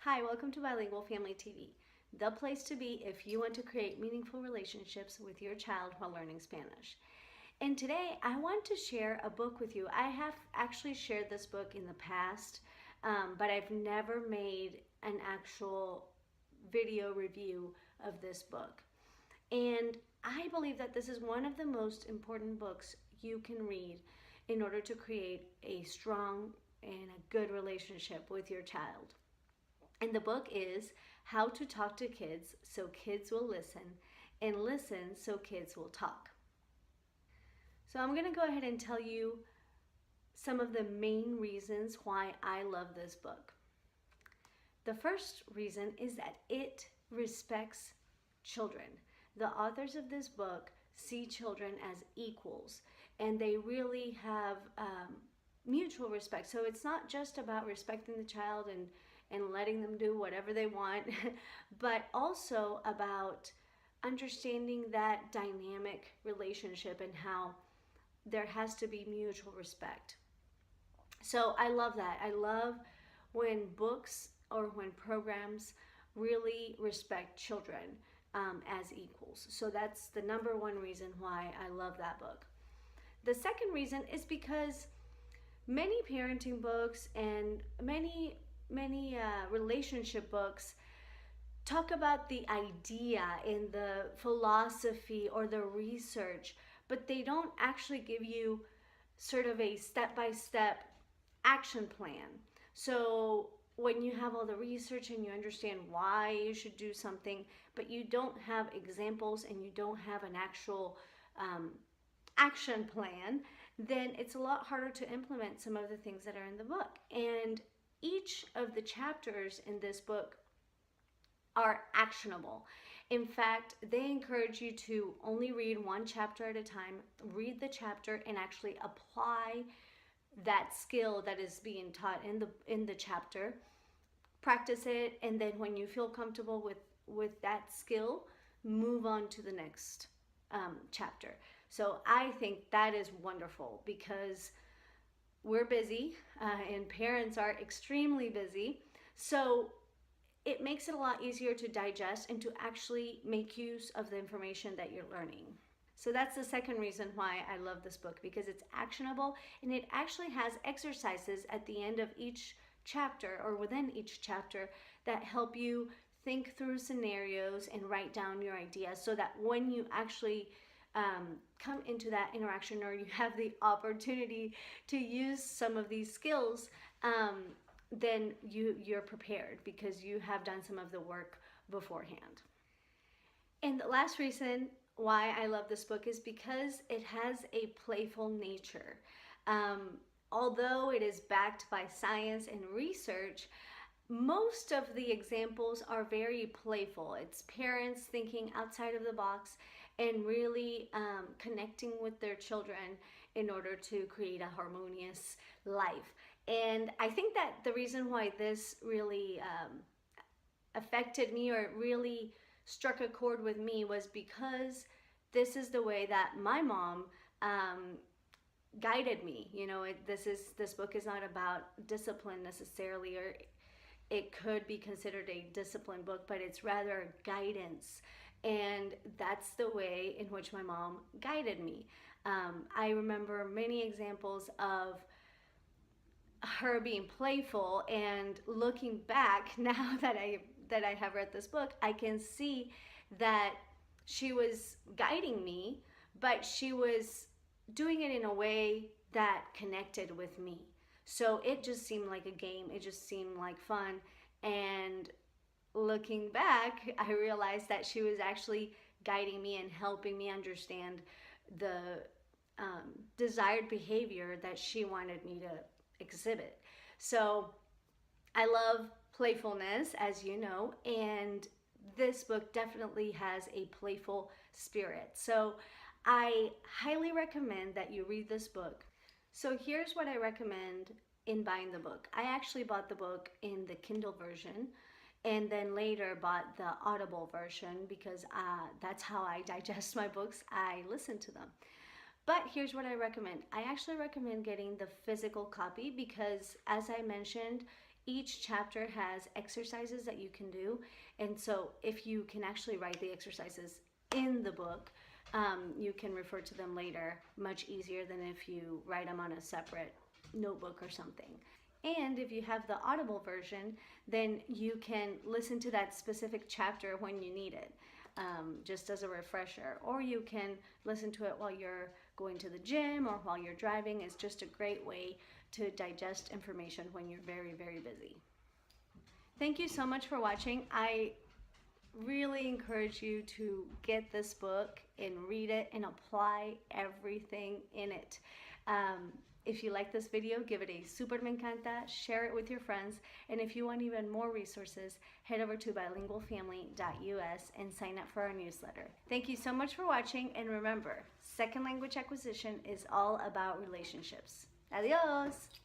Hi, welcome to Bilingual Family TV, the place to be if you want to create meaningful relationships with your child while learning Spanish. And today I want to share a book with you. I have actually shared this book in the past, but I've never made an actual video review of this book. And I believe that this is one of the most important books you can read in order to create a strong and a good relationship with your child. And the book is How to Talk to Kids So Kids Will Listen, and Listen So Kids Will Talk. So I'm going to go ahead and tell you some of the main reasons why I love this book. The first reason is that it respects children. The authors of this book see children as equals, and they really have mutual respect. So it's not just about respecting the child and letting them do whatever they want, but also about understanding that dynamic relationship and how there has to be mutual respect. So I love that. I love when books or when programs really respect children as equals. So that's the number one reason why I love that book. The second reason is because many parenting books and many relationship books talk about the idea and the philosophy or the research, but they don't actually give you sort of a step-by-step action plan. So when you have all the research and you understand why you should do something, but you don't have examples and you don't have an actual action plan, then it's a lot harder to implement some of the things that are in the book. And each of the chapters in this book are actionable. In fact, they encourage you to only read one chapter at a time, read the chapter and actually apply that skill that is being taught in the chapter. Practice it, and then when you feel comfortable with that skill, move on to the next chapter. So I think that is wonderful because we're busy and parents are extremely busy. So it makes it a lot easier to digest and to actually make use of the information that you're learning. So that's the second reason why I love this book, because it's actionable and it actually has exercises at the end of each chapter or within each chapter that help you think through scenarios and write down your ideas so that when you actually come into that interaction or you have the opportunity to use some of these skills, then you're prepared because you have done some of the work beforehand. And the last reason why I love this book is because it has a playful nature. Although it is backed by science and research, most of the examples are very playful. It's parents thinking outside of the box and really connecting with their children in order to create a harmonious life. And I think that the reason why this really affected me or really struck a chord with me was because this is the way that my mom guided me. You know, this book is not about discipline necessarily, or it could be considered a discipline book, but it's rather guidance. And that's the way in which my mom guided me. I remember many examples of her being playful, and looking back now that I have read this book, I can see that she was guiding me, but she was doing it in a way that connected with me. So it just seemed like a game. It just seemed like fun. And looking back, I realized that she was actually guiding me and helping me understand the desired behavior that she wanted me to exhibit. So I love playfulness, as you know, and this book definitely has a playful spirit. So I highly recommend that you read this book. So here's what I recommend in buying the book. I actually bought the book in the Kindle version and then later bought the Audible version because that's how I digest my books. I listen to them. But here's what I recommend. I actually recommend getting the physical copy because, as I mentioned, Each chapter has exercises that you can do. And so if you can actually write the exercises in the book, you can refer to them later much easier than if you write them on a separate notebook or something. And if you have the Audible version, then you can listen to that specific chapter when you need it, just as a refresher. Or you can listen to it while you're going to the gym or while you're driving. It's just a great way to digest information when you're very, very busy. Thank you so much for watching. I really encourage you to get this book and read it and apply everything in it. If you like this video, give it a super me encanta, share it with your friends, and if you want even more resources, head over to bilingualfamily.us and sign up for our newsletter. Thank you so much for watching, and remember, second language acquisition is all about relationships. Adios!